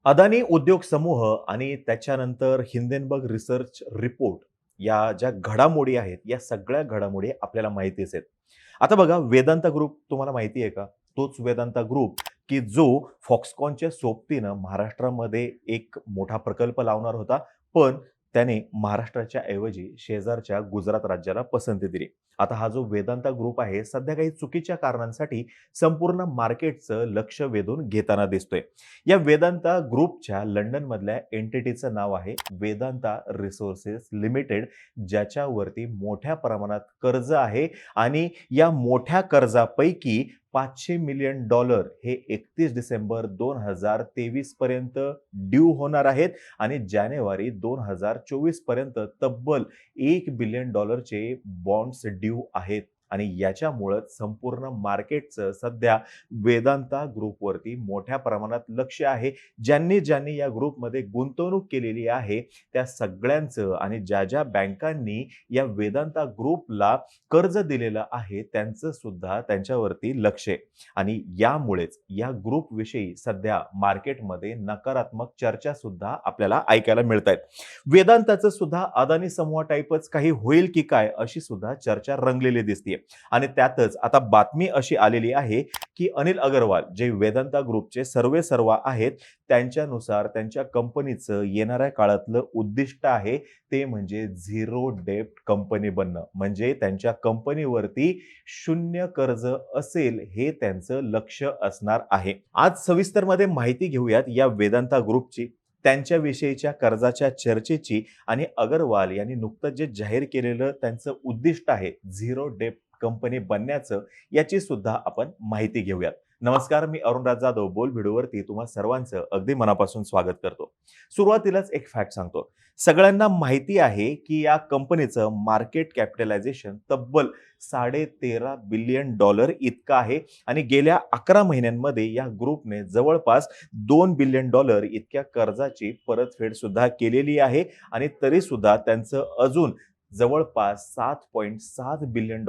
अदानी उद्योग समूह आणि त्याच्यानंतर हिंडेनबर्ग रिसर्च रिपोर्ट या ज्या घडामोडी आहेत, या सगळ्या घडामोडी आपल्याला माहितीच आहेत. आता बघा वेदांता ग्रुप तुम्हाला माहिती आहे का? तोच वेदांता ग्रुप की जो फॉक्सकॉनच्या सोबतीनं महाराष्ट्रामध्ये एक मोठा प्रकल्प लावणार होता. पण त्याने महाराष्ट्राच्या ऐवजी शेजारच्या गुजरात राज्याला पसंती दिली. आता हा जो वेदांता ग्रुप आहे सध्या काही चुकीच्या कारणांसाठी संपूर्ण मार्केटचं लक्ष वेधून घेताना दिसतोय. या वेदांता ग्रुपच्या लंडनमधल्या एंटिटीचं नाव आहे वेदांता रिसोर्सेस लिमिटेड, ज्याच्यावरती मोठ्या प्रमाणात कर्ज आहे आणि या मोठ्या कर्जापैकी $500 मिलियन हे 31 डिसेंबर 2023 पर्यंत ड्यू होणार आहेत आणि जानेवारी 2024 पर्यंत तब्बल $1 बिलियन बॉन्ड्स ड्यू आहेत. आणि याच्यामुळं संपूर्ण मार्केटचं सध्या वेदांता ग्रुपवरती मोठ्या प्रमाणात लक्ष आहे. ज्यांनी ज्यांनी या ग्रुपमध्ये गुंतवणूक केलेली आहे त्या सगळ्यांचं आणि ज्या ज्या बँकांनी या वेदांता ग्रुपला कर्ज दिलेलं आहे त्यांचं सुद्धा त्यांच्यावरती लक्ष आहे. आणि यामुळेच या ग्रुप विषयी सध्या मार्केटमध्ये नकारात्मक चर्चा सुद्धा आपल्याला ऐकायला मिळत आहेत. वेदांताचं सुद्धा अदानी समूह टाइपच काही होईल की काय अशी सुद्धा चर्चा रंगलेली दिसते. आणि त्यातच आता बातमी अशी आलेली आहे की अनिल अगरवाल जे वेदांता ग्रुपचे सर्वेसर्वा आहेत त्यांच्यानुसार त्यांच्या कंपनीचं येणाऱ्या काळातलं उद्दिष्ट आहे ते म्हणजे झिरो डेब्ट कंपनी बनणं, म्हणजे त्यांच्या कंपनीवरती शून्य कर्ज असेल हे त्यांचं लक्ष असणार आहे. आज सविस्तर मध्ये माहिती घेऊयात या वेदांता ग्रुपची, त्यांच्याविषयीच्या कर्जाच्या चर्चेची आणि अगरवाल यांनी नुकतंच जे जाहीर केलेलं त्यांचं उद्दिष्ट आहे झिरो डेब्ट कंपनी बनण्याचं, याची सुद्धा आपण माहिती घेऊयात. नमस्कार, मी अरुणराज जाधव बोल व्हिडिओवरती तुम्हा सर्वांचं अगदी मनापासून स्वागत करतो. सुरुवातीलाच एक फॅक्ट सांगतो. सगळ्यांना माहिती आहे की या कंपनीचं मार्केट कॅपिटलायझेशन तब्बल $13.5 बिलियन इतकं आहे आणि गेल्या 11 महिन्यांमध्ये या ग्रुपने जवळपास $2 बिलियन इतक्या कर्जाची परतफेड सुद्धा केलेली आहे आणि तरी सुद्धा त्यांचं अजून जवळपास $7.7 बिलियन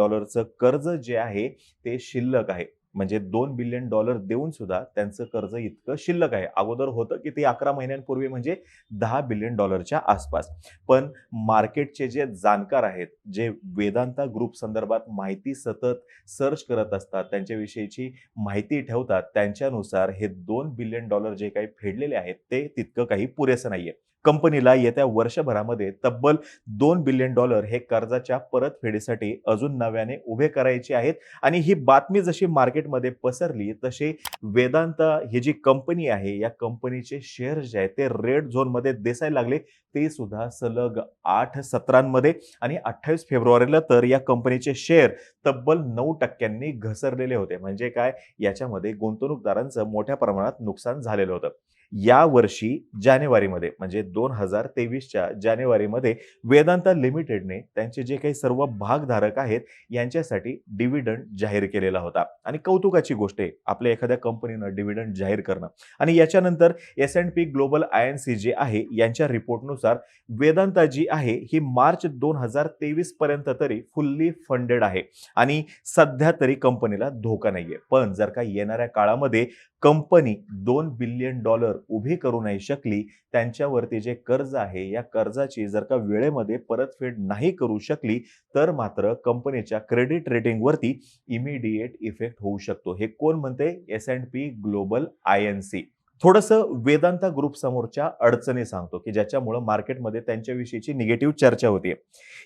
कर्ज जे आहे ते शिल्लक आहे. म्हणजे $2 बिलियन देऊन सुद्धा त्यांचं कर्ज इतकं शिल्लक आहे. अगोदर होतं की ते 11 महिन्यांपूर्वी म्हणजे $10 बिलियन आसपास. पण मार्केटचे जे जाणकार आहेत, जे वेदांता ग्रुप संदर्भात माहिती सतत सर्च करत असतात, त्यांच्याविषयीची माहिती ठेवतात, त्यांच्यानुसार हे $2 बिलियन जे काही फेडलेले आहेत ते तितकं काही पुरेसं नाहीये. कंपनीला येत्या वर्षभरामध्ये तब्बल $2 बिलियन हे कर्जाच्या परतफेडीसाठी अजून नव्याने उभे करायचे आहेत. आणि ही बातमी जशी मार्केटमध्ये पसरली तसे वेदांता ही जी कंपनी आहे या कंपनीचे शेअर जे आहेत ते रेड झोन मध्ये दिसायला लागले, ते सुद्धा सलग 8 सत्रांमध्ये. आणि 28 फेब्रुवारीला तर या कंपनीचे शेअर तब्बल 9% घसरलेले होते. म्हणजे काय, याच्यामध्ये गुंतवणूकदारांचं मोठ्या प्रमाणात नुकसान झालेलं होतं. या वर्षी जानेवारीमध्ये म्हणजे 2023च्या जानेवारीमध्ये वेदांता लिमिटेडने त्यांचे जे काही सर्व भागधारक आहेत यांच्यासाठी डिव्हिडंड जाहीर केलेला होता. आणि कौतुकाची गोष्ट आहे आपल्या एखाद्या कंपनीनं डिव्हिडंड जाहीर करणं. आणि याच्यानंतर S&P ग्लोबल INC जे आहे यांच्या रिपोर्टनुसार वेदांता जी आहे ही मार्च 2023 पर्यंत तरी फुल्ली फंडेड आहे आणि सध्या तरी कंपनीला धोका नाहीये. पण जर का येणाऱ्या काळामध्ये कंपनी $2 बिलियन उभी करू नाही शकली, त्यांच्यावरती जे कर्ज आहे या कर्जाची जर का वेळेमध्ये परतफेड नाही करू शकली, तर मात्र कंपनीच्या क्रेडिट रेटिंगवरती इमिडिएट इफेक्ट होऊ शकतो. हे कोण म्हणते? S&P global INC. थोडंसं वेदांता ग्रुप समोरच्या अडचणी सांगतो की ज्याच्यामुळे मार्केटमध्ये त्यांच्याविषयीची निगेटिव्ह चर्चा होती.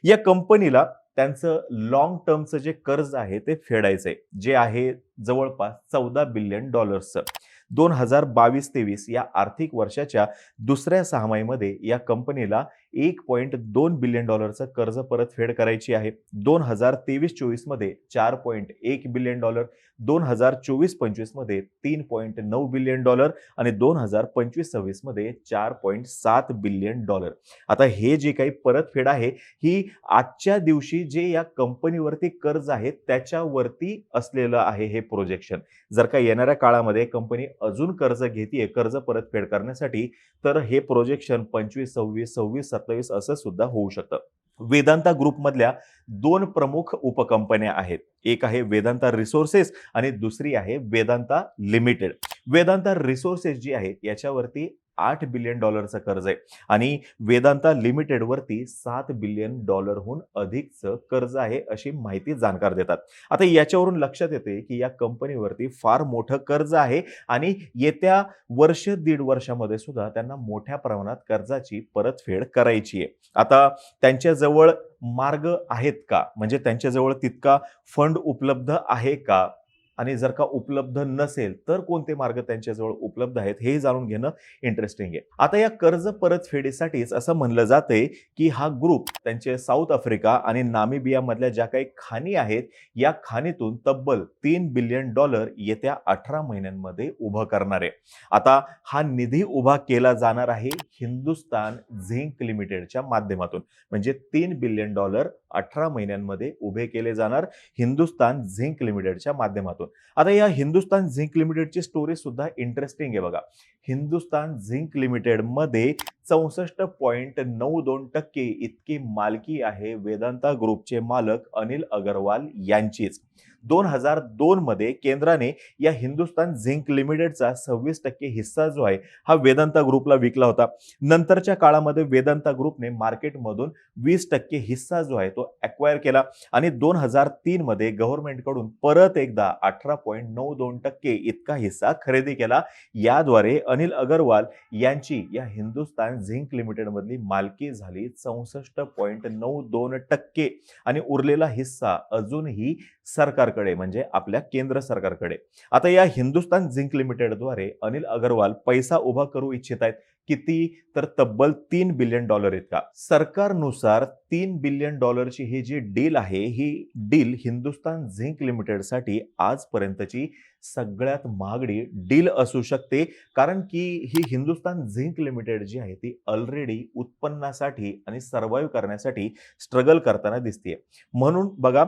या कंपनीला त्यांचं लॉंग टर्मचं जे कर्ज आहे ते फेडायचंय, जे आहे जवळपास $14 बिलियन. 2022-23 या आर्थिक वर्षाच्या दुसऱ्या सहामाहीमध्ये या कंपनीला $1.2 बिलियन कर्ज परतफेड करायची आहे. 2023-24 मध्ये $4.1 बिलियन, 2024-25 मध्ये $3.9 बिलियन आणि 2025-26 मध्ये $4.7 बिलियन. आता हे जे काही परतफेड आहे ही आजच्या दिवशी जे या कंपनीवरती कर्ज आहे त्याच्यावरती असलेलं आहे हे प्रोजेक्शन. जर का येणाऱ्या काळामध्ये कंपनी अजून कर्ज घेतेय कर्ज परतफेड करण्यासाठी, तर हे प्रोजेक्शन 25, 26, 26, 27 असं सुद्धा होऊ शकतं. वेदांता ग्रुपमधल्या 2 प्रमुख उपकंपन्या आहेत. एक आहे वेदांता रिसोर्सेस आणि दुसरी आहे वेदांता लिमिटेड. वेदांता रिसोर्सेस जी आहे याच्यावरती $8 बिलियन कर्ज आहे आणि वेदांता लिमिटेडवरती $7 बिलियन अधिकचं कर्ज आहे, अशी माहिती जाणकार देतात. आता याच्यावरून लक्षात येते की या कंपनीवरती फार मोठं कर्ज आहे आणि येत्या वर्ष दीड वर्षामध्ये सुद्धा त्यांना मोठ्या प्रमाणात कर्जाची परतफेड करायची आहे. आता त्यांच्याजवळ मार्ग आहेत का? म्हणजे त्यांच्याजवळ तितका फंड उपलब्ध आहे का? आणि जर का उपलब्ध नसेल तर कोणते मार्ग त्यांच्याजवळ उपलब्ध आहेत हेही जाणून घेणं इंटरेस्टिंग आहे. आता या कर्ज परतफेडीसाठीच असं म्हणलं जाते की हा ग्रुप त्यांचे साऊथ आफ्रिका आणि नामिबिया मधल्या ज्या काही खाणी आहेत या खाणीतून तब्बल $3 बिलियन येत्या 18 महिन्यांमध्ये उभं करणार आहे. आता हा निधी उभा केला जाणार आहे हिंदुस्तान झिंक लिमिटेडच्या माध्यमातून. म्हणजे $3 बिलियन 18 महिन्यांमध्ये उभे केले जाणार हिंदुस्तान झिंक लिमिटेडच्या माध्यमातून. आता या हिंदुस्तान झिंक लिमिटेडची स्टोरी सुद्धा इंटरेस्टिंग आहे बघा. हिंदुस्तान झिंक लिमिटेड मध्ये 64.92% इतकी मालकी आहे वेदांता ग्रुपचे मालक अनिल अगरवाल यांचीच. 2002 मध्ये केंद्राने या हिंदुस्तान झिंक लिमिटेडचा 26% हिस्सा जो आहे हा वेदांता ग्रुपला विकला होता. नंतरच्या काळामध्ये वेदांता ग्रुपने मार्केटमधून 20% हिस्सा जो आहे तो अक्वायर केला आणि 2003 मध्ये गव्हर्नमेंटकडून परत एकदा 18.92% इतका हिस्सा खरेदी केला. याद्वारे अनिल अगरवाल यांची या हिंदुस्तान झिंक लिमिटेड मधली मालकी झाली 64.92% आणि उरलेला हिस्सा अजूनही सरकारकडे म्हणजे आपल्या केंद्र सरकारकडे. आता या हिंदुस्तान झिंक लिमिटेडद्वारे अनिल अगरवाल पैसा उभा करू इच्छित आहेत. किती? तर तब्बल $3 बिलियन इतका. सरकारनुसार $3 बिलियन ही जी डील आहे ही डील हिंदुस्तान झिंक लिमिटेडसाठी आजपर्यंतची सगळ्यात महागडी डील असू शकते. कारण की ही हिंदुस्तान झिंक लिमिटेड जी आहे ती ऑलरेडी उत्पन्नासाठी आणि सर्व्हाइव्ह करण्यासाठी स्ट्रगल करताना दिसते. म्हणून बघा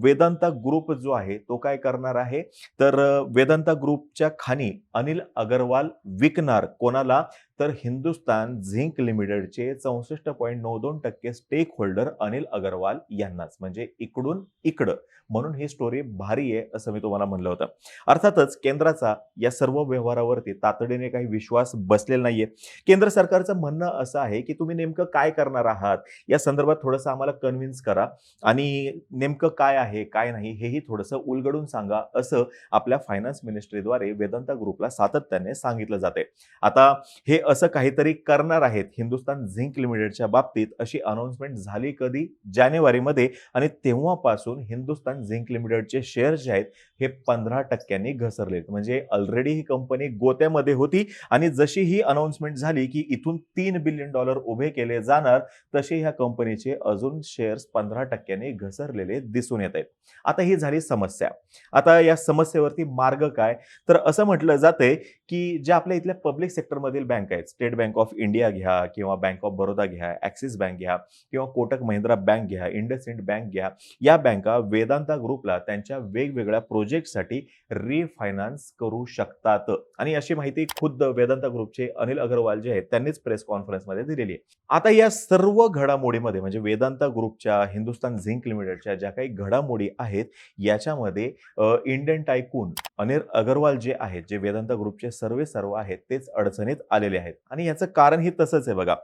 वेदांता ग्रुप जो आहे तो काय करणार आहे तर वेदांता ग्रुपच्या खाणी अनिल अगरवाल विकणार कोणाला? तर हिंदुस्तान झिंक लिमिटेडचे 64.92% स्टेक होल्डर अनिल अगरवाल यांनाच. म्हणजे इकडून इकडं. म्हणून ही स्टोरी भारी आहे असं मी तुम्हाला म्हणलं होतं. अर्थातच केंद्राचा या सर्व व्यवहारावरती तातडीने काही विश्वास बसलेला नाहीये. केंद्र सरकारचं म्हणणं असं आहे की तुम्ही नेमकं काय करणार आहात या संदर्भात थोडंसं आम्हाला कन्व्हिन्स करा आणि नेमकं काय आहे काय नाही हेही थोडंसं उलगडून सांगा असं आपल्या फायनान्स मिनिस्ट्रीद्वारे वेदांता ग्रुपला सातत्याने सांगितलं जाते. आता हे असं काहीतरी करणार आहेत हिंदुस्तान झिंक लिमिटेडच्या बाबतीत अशी अनाउन्समेंट झाली कधी? जानेवारीमध्ये आणि तेव्हापासून हिंदुस्तान झिंक लिमिटेडचे शेअर जे आहेत हे 15% घसरलेत. म्हणजे ऑलरेडी ही कंपनी गोत्यामध्ये होती आणि जशी ही अनाउन्समेंट झाली की इथून $3 बिलियन उभे केले जाणार तसे ह्या कंपनीचे अजून शेअर्स 15% घसरलेले दिसून येत आहेत. आता ही झाली समस्या. आता या समस्येवरती मार्ग काय? तर असं म्हटलं जातंय की ज्या आपल्या इथल्या पब्लिक सेक्टरमधील बँक आहेत, स्टेट बँक ऑफ इंडिया घ्या किंवा बँक ऑफ बरोदा घ्या, ॲक्सिस बँक घ्या किंवा कोटक महिंद्रा बँक घ्या, इंडसइंड बँक घ्या, या बँका वेदांता ग्रुपला त्यांच्या वेगवेगळ्या प्रोजेक्टसाठी रिफायनान्स करू शकतात आणि अशी माहिती खुद्द वेदांता ग्रुपचे अनिल अगरवाल जे आहेत त्यांनीच प्रेस कॉन्फरन्समध्ये दिलेली आहे. आता या सर्व घडामोडीमध्ये म्हणजे वेदांता ग्रुपच्या हिंदुस्तान झिंक लिमिटेडच्या ज्या काही घडामोडी आहेत याच्यामध्ये इंडियन टायकून अनिल अगरवाल जे आहेत जे वेदांता ग्रुपचे सर्व आहेत तेच अडचणीत आलेले आहेत आणि याचं कारण ही तसंच आहे बघा.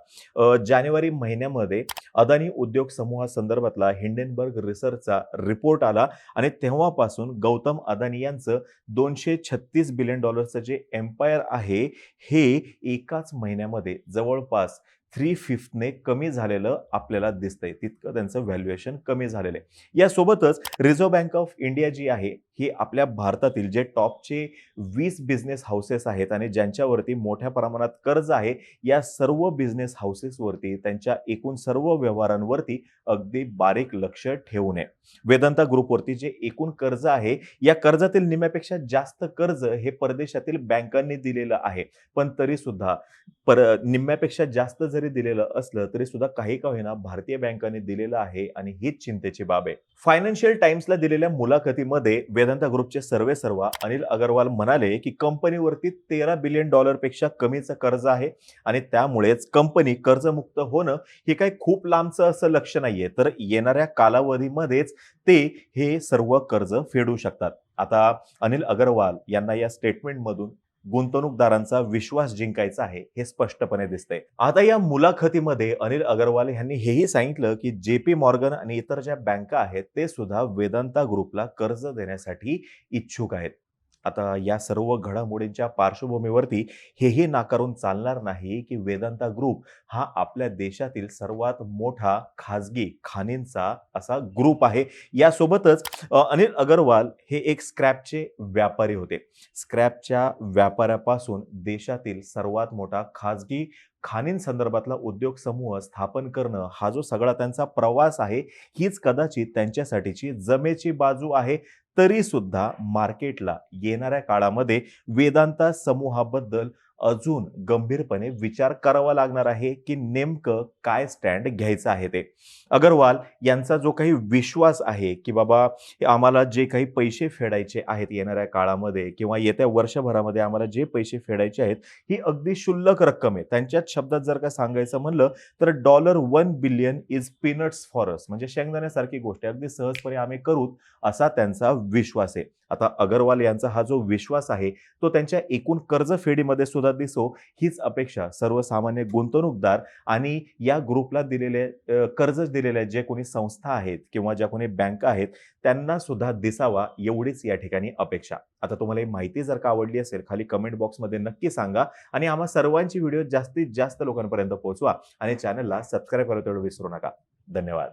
जानेवारी महिन्यामध्ये अदानी उद्योग समूहासंदर्भातला हिंडेनबर्ग रिसर्चचा रिपोर्ट आला आणि तेव्हापासून गौतम अदानी यांचं $236 बिलियन जे एम्पायर आहे हे एकाच महिन्यामध्ये जवळपास 3/5 ने कमी झालेलं आपल्याला दिसतंय. तितकं त्यांचं व्हॅल्युएशन कमी झालेलं आहे. यासोबतच रिझर्व्ह बँक ऑफ इंडिया जी आहे ही आपल्या भारतातील जे टॉपचे 20 बिझनेस हाऊसेस आहेत आणि ज्यांच्यावरती मोठ्या प्रमाणात कर्ज आहे या सर्व बिझनेस हाऊसेसवरती त्यांच्या एकूण सर्व व्यवहारांवरती अगदी बारीक लक्ष ठेवून आहे. वेदांता ग्रुपवरती जे एकूण कर्ज आहे या कर्जातील निम्म्यापेक्षा जास्त कर्ज हे परदेशातील बँकांनी दिलेलं आहे. पण तरी सुद्धा निम्म्यापेक्षा जास्त जरी दिलेलं असलं तरी सुद्धा काही का होईना भारतीय बँकांनी दिलेलं आहे आणि हीच चिंतेची बाब आहे. फायनान्शियल टाइम्सला दिलेल्या मुलाखतीमध्ये वेदांता ग्रुपचे सर्वेसर्वा अनिल अगरवाल म्हणाले की कंपनीवरती $13 बिलियन पेक्षा कमीचं कर्ज आहे आणि त्यामुळेच कंपनी कर्जमुक्त होणं हे काही खूप लांबचं असं लक्ष्य नाहीये, तर येणाऱ्या कालावधीमध्येच ते हे सर्व कर्ज फेडू शकतात. आता अनिल अगरवाल यांना या स्टेटमेंटमधून गुंतवणूकदारांचा विश्वास जिंकायचा आहे हे स्पष्टपणे दिसतंय. आता या मुलाखतीमध्ये अनिल अगरवाल यांनी हेही सांगितलं, की JP मॉर्गन आणि इतर ज्या बँका आहेत ते सुद्धा वेदांता ग्रुपला कर्ज देण्यासाठी इच्छुक आहेत. आता या सर्व घडामोडींच्या पार्श्वभूमीवरती हेही नाकारून चालणार नाही, की वेदांता ग्रुप हा आपल्या देशातील सर्वात मोठा खाजगी खाणींचा असा ग्रुप आहे. यासोबतच अनिल अगरवाल हे एक स्क्रॅपचे व्यापारी होते. स्क्रॅपच्या व्यापारापासून देशातील सर्वात मोठा खाजगी खाणींसंदर्भातला उद्योग समूह स्थापन करणं हा जो सगळा त्यांचा प्रवास आहे, हीच कदाचित त्यांच्यासाठीची जमेची बाजू आहे. तरी सुद्धा मार्केटला येणाऱ्या काळामध्ये वेदांता समूहाबद्दल अजून गंभीरपणे विचार करावा लागणार आहे, की नेमकं काय स्टँड घ्यायचं आहे ते. अगरवाल यांचा जो काही विश्वास आहे, की बाबा आम्हाला जे काही पैसे फेडायचे आहेत येणाऱ्या काळामध्ये किंवा येत्या वर्षभरामध्ये आम्हाला जे पैसे फेडायचे आहेत, ही अगदी क्षुल्लक रक्कम आहे. त्यांच्याच शब्दात जर का सांगायचं म्हणलं तर $1 billion is peanuts for us म्हणजे शेंगदाण्यासारखी गोष्ट आहे. अगदी सहजपणे आम्ही करू असा त्यांचा विश्वास आहे. आता अगरवाल यांचा हा जो विश्वास आहे तो त्यांच्या एकूण कर्जफेडीमध्ये सुद्धा दिसो हीच अपेक्षा सर्वसामान्य गुंतवणूकदार आणि या ग्रुपला कर्ज दिलेल्या जे कोणी संस्था आहेत किंवा ज्या कोणी बँका आहेत त्यांना सुद्धा दिसावा एवढीच या ठिकाणी अपेक्षा. आता तुम्हाला ही माहिती जर का आवडली असेल खाली कमेंट बॉक्समध्ये नक्की सांगा आणि आम्हा सर्वांची व्हिडिओ जास्तीत जास्त लोकांपर्यंत पोहोचवा आणि चॅनलला सबस्क्राईब करायला तेवढं विसरू नका. धन्यवाद.